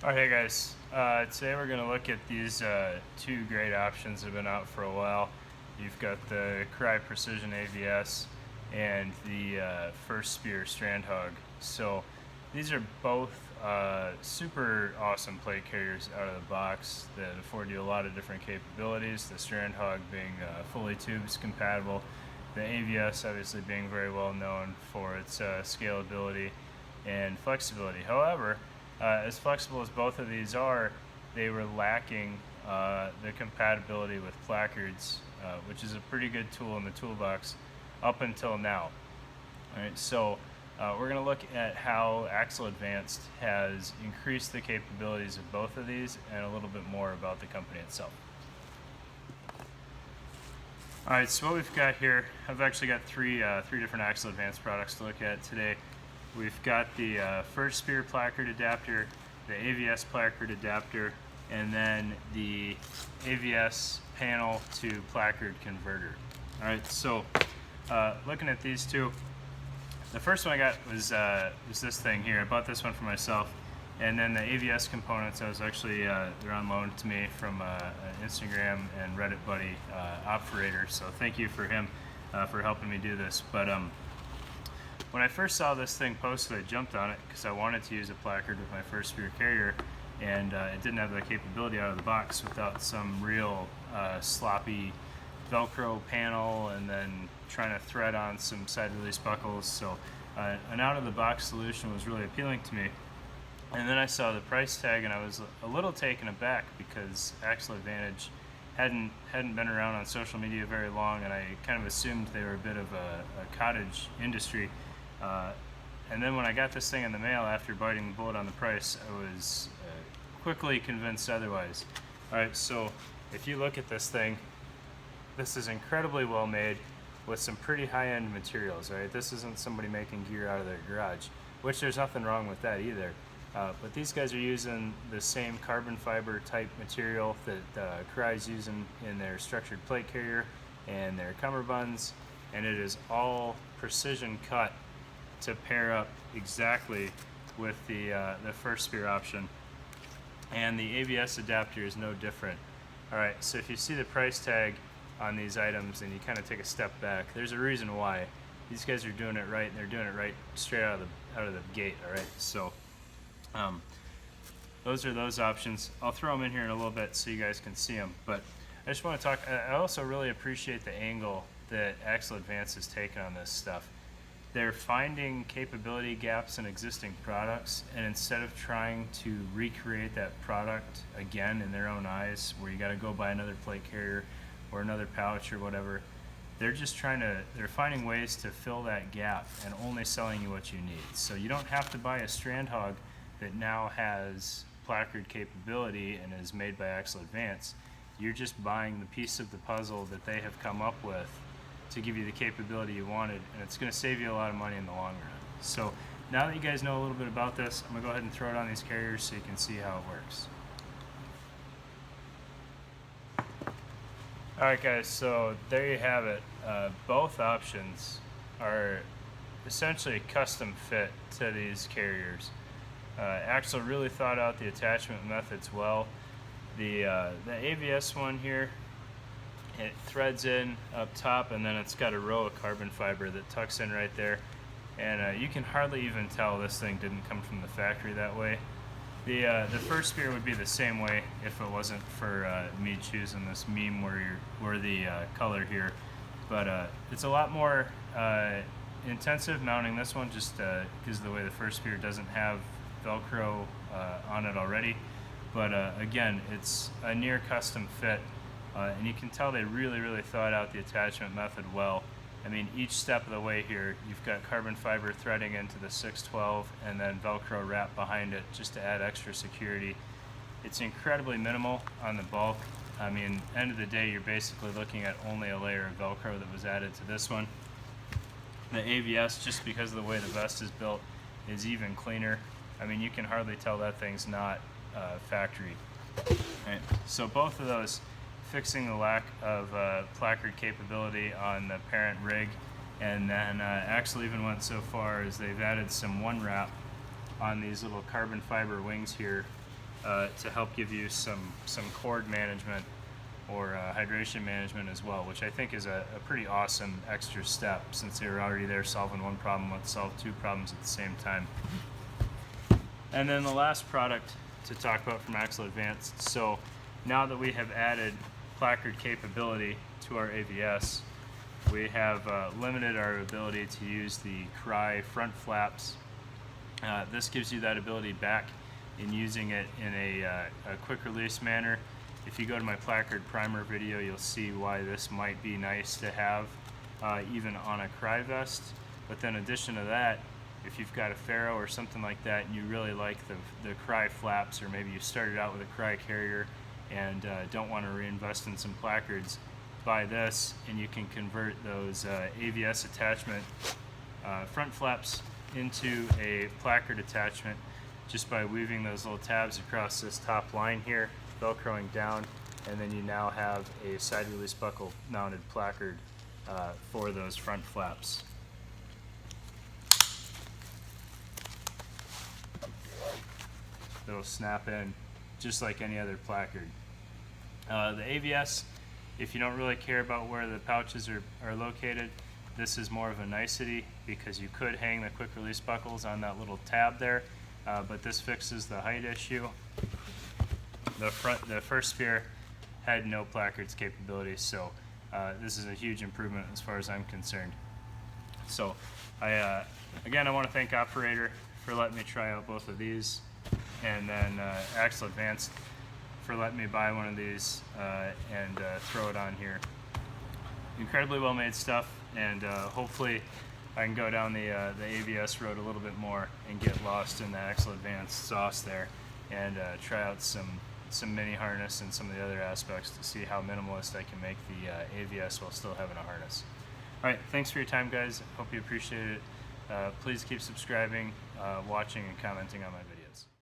Alright, hey guys, today we're going to look at these two great options that have been out for a while. You've got the Crye Precision AVS and the First Spear Strand Hog. So these are both super awesome plate carriers out of the box that afford you a lot of different capabilities. The Strand Hog being fully tubes compatible, the AVS obviously being very well known for its scalability and flexibility. However, as flexible as both of these are, they were lacking the compatibility with Placards, which is a pretty good tool in the toolbox up until now. All right, so we're going to look at how AXL Advanced has increased the capabilities of both of these and a little bit more about the company itself. All right, so what we've got here, I've actually got three different AXL Advanced products to look at today. We've got the First Spear Placard adapter, the AVS Placard adapter, and then the AVS panel to Placard converter. All right, so looking at these two, the first one I got was this thing here. I bought this one for myself, and then the AVS components, I was actually they're on loan to me from an Instagram and Reddit buddy operator. So thank you for him for helping me do this. But when I first saw this thing posted, I jumped on it because I wanted to use a Placard with my First Spear carrier, and it didn't have the capability out of the box without some real sloppy Velcro panel and then trying to thread on some side release buckles. So an out-of-the-box solution was really appealing to me. And then I saw the price tag and I was a little taken aback because AXL Advantage hadn't been around on social media very long, and I kind of assumed they were a bit of a cottage industry. And then when I got this thing in the mail after biting the bullet on the price, I was quickly convinced otherwise. Alright, so if you look at this thing, this is incredibly well made with some pretty high-end materials, right? This isn't somebody making gear out of their garage, which there's nothing wrong with that either. But these guys are using the same carbon fiber type material that Crye's using in their structured plate carrier and their cummerbunds, and it is all precision cut to pair up exactly with the First Spear option. And the AVS adapter is no different. Alright, so if you see the price tag on these items and you kind of take a step back, there's a reason why. These guys are doing it right, and they're doing it right straight out of the gate. Alright, so those are those options. I'll throw them in here in a little bit so you guys can see them, but I just want to talk, I also really appreciate the angle that AXL Advanced has taken on this stuff. They're finding capability gaps in existing products, and instead of trying to recreate that product again in their own eyes, where you got to go buy another plate carrier or another pouch or whatever, they're finding ways to fill that gap and only selling you what you need. So you don't have to buy a Strand Hog that now has Placard capability and is made by AXL Advanced. You're just buying the piece of the puzzle that they have come up with to give you the capability you wanted, and it's going to save you a lot of money in the long run. So now that you guys know a little bit about this, I'm going to go ahead and throw it on these carriers so you can see how it works. Alright guys, so there you have it. Both options are essentially custom fit to these carriers. AXL really thought out the attachment methods well. The AVS one here, it threads in up top, and then it's got a row of carbon fiber that tucks in right there, and you can hardly even tell this thing didn't come from the factory that way. The First Spear would be the same way if it wasn't for me choosing this meme where the color here, but it's a lot more intensive mounting this one just because of the way the First Spear doesn't have Velcro on it already. But again, it's a near custom fit. And you can tell they really thought out the attachment method well. I mean, each step of the way here, you've got carbon fiber threading into the 612 and then Velcro wrap behind it just to add extra security. It's incredibly minimal on the bulk. I mean, end of the day, you're basically looking at only a layer of Velcro that was added to this one. The AVS, just because of the way the vest is built, is even cleaner. I mean, you can hardly tell that thing's not factory. Right. So both of those, fixing the lack of Placard capability on the parent rig, and then AXL even went so far as they've added some one wrap on these little carbon fiber wings here to help give you some cord management or hydration management as well, which I think is a pretty awesome extra step, since they were already there solving one problem. Let's solve two problems at the same time. And then the last product to talk about from AXL Advanced. So now that we have added placard capability to our AVS, we have limited our ability to use the Crye front flaps. This gives you that ability back in using it in a quick release manner. If you go to my placard primer video, you'll see why this might be nice to have even on a Crye vest. But then in addition to that, if you've got a Ferro or something like that and you really like the Crye flaps, or maybe you started out with a Crye carrier and don't want to reinvest in some placards, buy this and you can convert those AVS attachment front flaps into a placard attachment just by weaving those little tabs across this top line here, velcroing down, and then you now have a side release buckle mounted placard for those front flaps. It'll snap in just like any other placard. The AVS, if you don't really care about where the pouches are located, this is more of a nicety, because you could hang the quick release buckles on that little tab there, but this fixes the height issue. The first spear had no placards capability, so this is a huge improvement as far as I'm concerned. So again, I want to thank Operator for letting me try out both of these, and then AXL Advanced for letting me buy one of these and throw it on here. Incredibly well made stuff, and hopefully I can go down the AVS road a little bit more and get lost in the AXL Advanced sauce there, and try out some mini harness and some of the other aspects to see how minimalist I can make the AVS while still having a harness. Alright, thanks for your time, guys. Hope you appreciate it. Please keep subscribing, watching, and commenting on my videos.